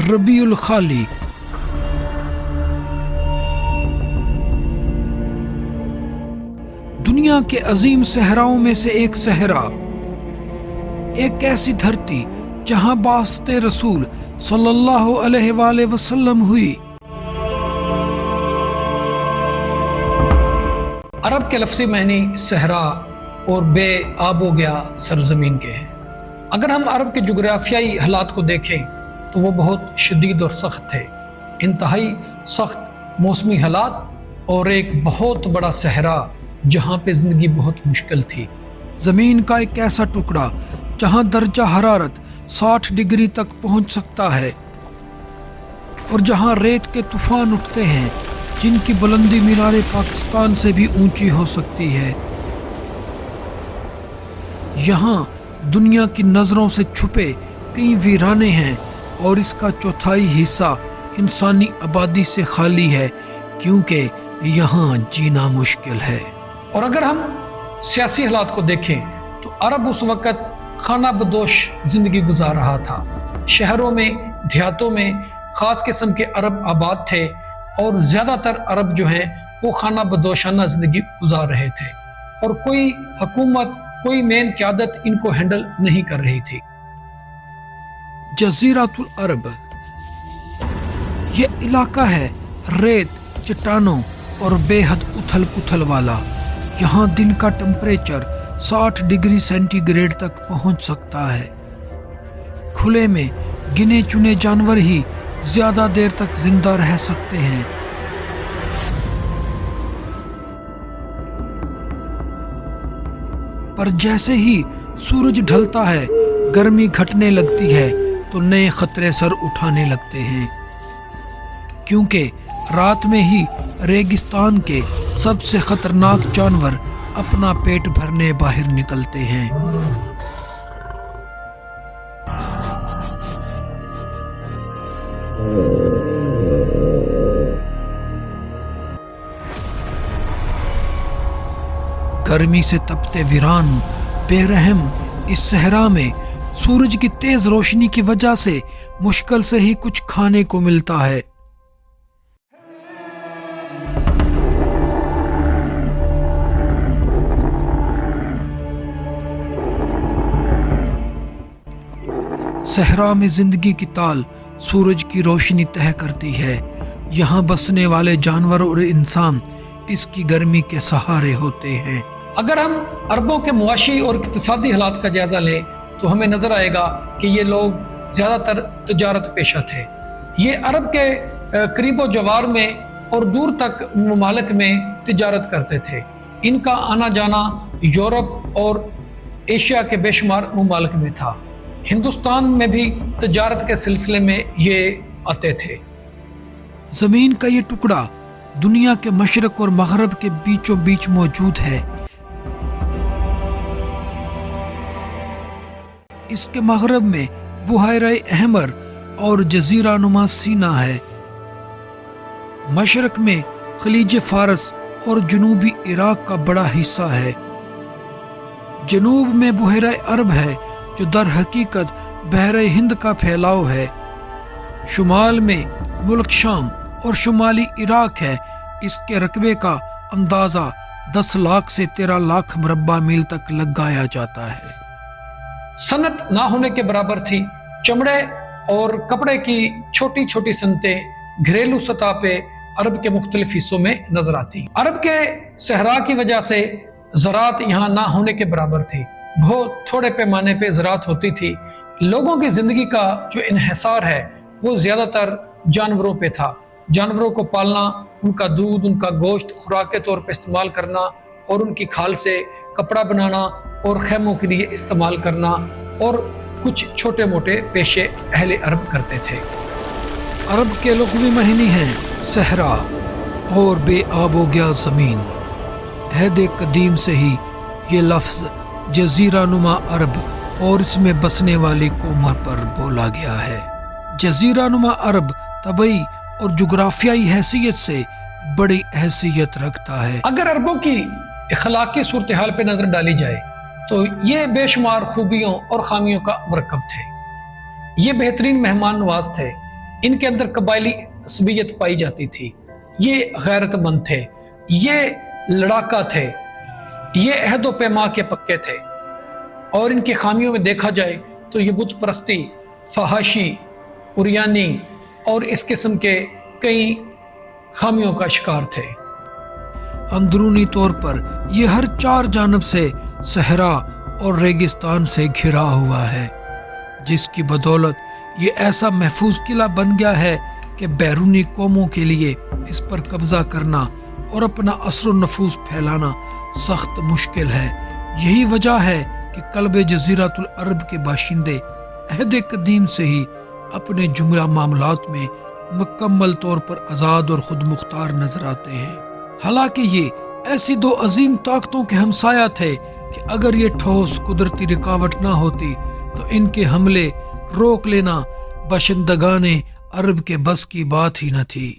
रबीउल खाली। दुनिया के अजीम सहराओं में से एक सहरा, एक ऐसी धरती जहां बास्ते रसूल सल्लल्लाहु अलैहि वसल्लम हुई। अरब के लफ्ज़ी मानी सहरा और बे आबो गया सरजमीन के हैं। अगर हम अरब के जोग्राफियाई हालात को देखें तो वो बहुत शदीद और सख्त थे, इंतहाई सख्त मौसमी हालात और एक बहुत बड़ा सहरा जहाँ पे ज़िंदगी बहुत मुश्किल थी। ज़मीन का एक ऐसा टुकड़ा जहाँ दर्जा हरारत 60 डिग्री तक पहुँच सकता है और जहाँ रेत के तूफान उठते हैं जिनकी बुलंदी मीनारे पाकिस्तान से भी ऊंची हो सकती है। यहाँ दुनिया की नज़रों से छुपे कई वीराने हैं और इसका चौथाई हिस्सा इंसानी आबादी से खाली है, क्योंकि यहाँ जीना मुश्किल है। और अगर हम सियासी हालात को देखें तो अरब उस वक़्त खाना बदोश ज़िंदगी गुजार रहा था। शहरों में देहातों में ख़ास किस्म के अरब आबाद थे और ज़्यादातर अरब जो हैं वो खाना बदोशाना ज़िंदगी गुजार रहे थे और कोई हुकूमत, कोई मेन क़यादत इनको हैंडल नहीं कर रही थी। जज़ीरातुल अरब ये इलाका है रेत, चट्टानों और बेहद उथल पुथल वाला। यहाँ दिन का टेम्परेचर 60 डिग्री सेंटीग्रेड तक पहुँच सकता है। खुले में गिने चुने जानवर ही ज्यादा देर तक जिंदा रह सकते हैं। पर जैसे ही सूरज ढलता है, गर्मी घटने लगती है तो नए खतरे सर उठाने लगते हैं, क्योंकि रात में ही रेगिस्तान के सबसे खतरनाक जानवर अपना पेट भरने बाहर निकलते हैं। गर्मी से तपते वीरान बेरहम इस सहरा में सूरज की तेज रोशनी की वजह से मुश्किल से ही कुछ खाने को मिलता है। सहरा में जिंदगी की ताल सूरज की रोशनी तय करती है। यहाँ बसने वाले जानवर और इंसान इसकी गर्मी के सहारे होते हैं। अगर हम अरबों के मुआशी और इक़्तिसादी हालात का जायज़ा लें तो हमें नज़र आएगा कि ये लोग ज़्यादातर तजारत पेशा थे। ये अरब के करीबो जवार में और दूर तक ममालिक में तजारत करते थे। इनका आना जाना यूरोप और एशिया के बेशुमार ममालिक में था। हिंदुस्तान में भी तजारत के सिलसिले में ये आते थे। ज़मीन का ये टुकड़ा दुनिया के मशरक और मगरब के बीचों बीच मौजूद है। इसके मगरब में बुहायरा अहमर और जजीरा नुमा सीना है। मशरक में खलीज फारस और जनूबी इराक का बड़ा हिस्सा है। जनूब में बुहायरा अरब है जो दर हकीकत बहरे हिंद का फैलाव है। शुमाल में मुल्क शाम और शुमाली इराक है। इसके रकबे का अंदाज़ा 10 लाख से 13 लाख मुरब्बा मील तक लगाया जाता है। सनत ना होने के बराबर थी। चमड़े और कपड़े की छोटी छोटी सनतें घरेलू सतह पे अरब के मुख्तलिफ हिस्सों में नजर आती। अरब के सहरा की वजह से ज़राअत यहाँ ना होने के बराबर थी। बहुत थोड़े पैमाने पे ज़राअत होती थी। लोगों की ज़िंदगी का जो इन्हिसार है वो ज़्यादातर जानवरों पे था। जानवरों को पालना, उनका दूध, उनका गोश्त खुराक के तौर पे इस्तेमाल करना और उनकी खाल से कपड़ा बनाना और खैमों के लिए इस्तेमाल करना और कुछ छोटे मोटे पेशे अहले अरब करते थे। अरब के लुग़वी महीने हैं सहरा और बेआबो गया ज़मीन। अहद कदीम से ही ये लफ्ज़ जज़ीरा नुमा अरब और इसमें बसने वाली कौमों पर बोला गया है। जज़ीरा नुमा अरब तबई और जुग्राफियाई हैसियत से बड़ी हैसियत रखता है। अगर अरबों की इखलाकी सूरत हाल पे नज़र डाली जाए तो ये बेशुमार खूबियों और खामियों का मरकब थे। ये बेहतरीन मेहमान नवाज थे। इनके अंदर कबायली असबियत पाई जाती थी। ये गैरतमंद थे, ये लड़ाका थे, ये अहदो पैमा के पक्के थे। और इनकी खामियों में देखा जाए तो ये बुत परस्ती, फहाशी, उरियानी और इस किस्म के कई खामियों का शिकार थे। अंदरूनी तौर पर यह हर चार जानब से सहरा और रेगिस्तान से घिरा हुआ है, जिसकी बदौलत ये ऐसा महफूज किला बन गया है कि बैरूनी कौमों के लिए इस पर कब्जा करना और अपना असर नफूस फैलाना सख्त मुश्किल है। यही वजह है कि कल्ब जज़ीरतुल अरब के बाशिंदे अहद कदीम से ही अपने जुमला मामलात में मुकम्मल तौर पर आज़ाद और खुद मुख्तार नजर आते हैं। हालांकि ये ऐसी दो अजीम ताकतों के हमसाया थे कि अगर ये ठोस कुदरती रुकावट ना होती तो इनके हमले रोक लेना बशिंदगाने अरब के बस की बात ही न थी।